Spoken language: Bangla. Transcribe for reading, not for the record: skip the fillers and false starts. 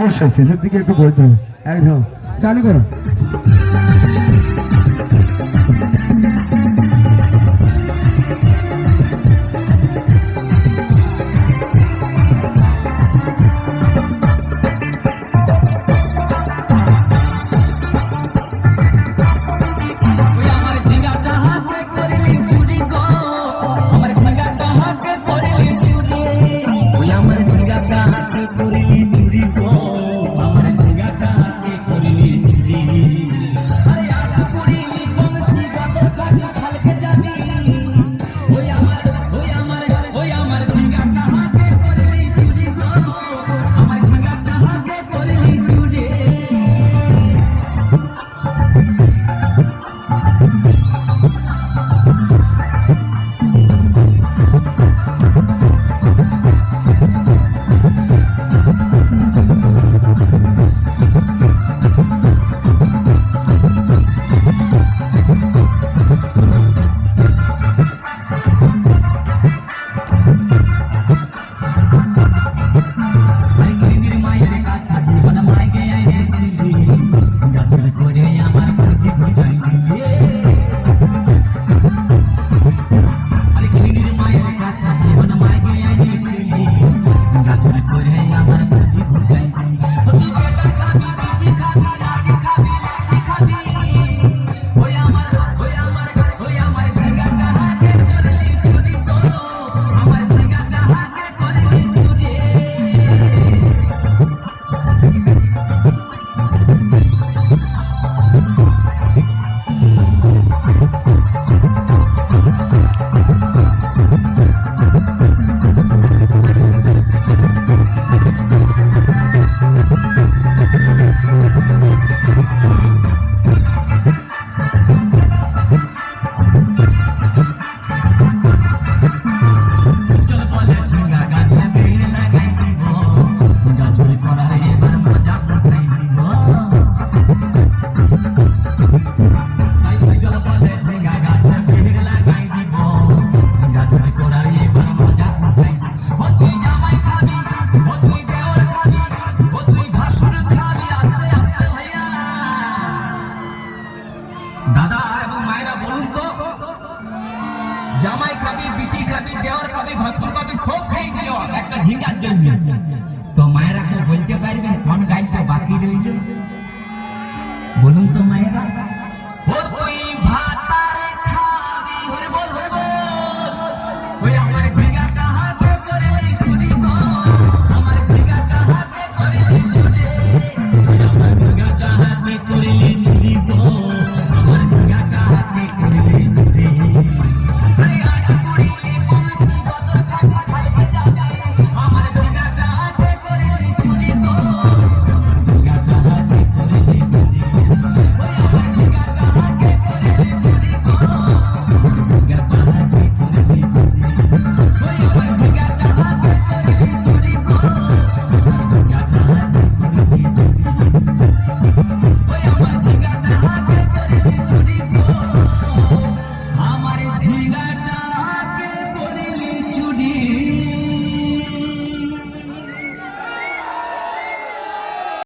অবশ্যই শেষের দিকে একটু বলতে হবে। একদম চালু করো। দাদা এবং মায়েরা বলুন তো, জামাই খাবি, বিটি খাবি, দেওয়ার খাবি, ভাসুর খাবি, সব খাই দিল একটা ঝিঙ্গার জন্য। তো মায়েরা কেউ বলতে পারবে কোন গাইটা বাকি রইল? বলুন তো মায়েরা। ও তুই ভাতার খাবি, হরে বল হরে বল, ওই আমার ঝিঙ্গাটা হাতে করলে চুরি গো, আমার ঝিঙ্গাটা হাতে করলে চুরি, আমার ঝিঙ্গাটা হাতে করলে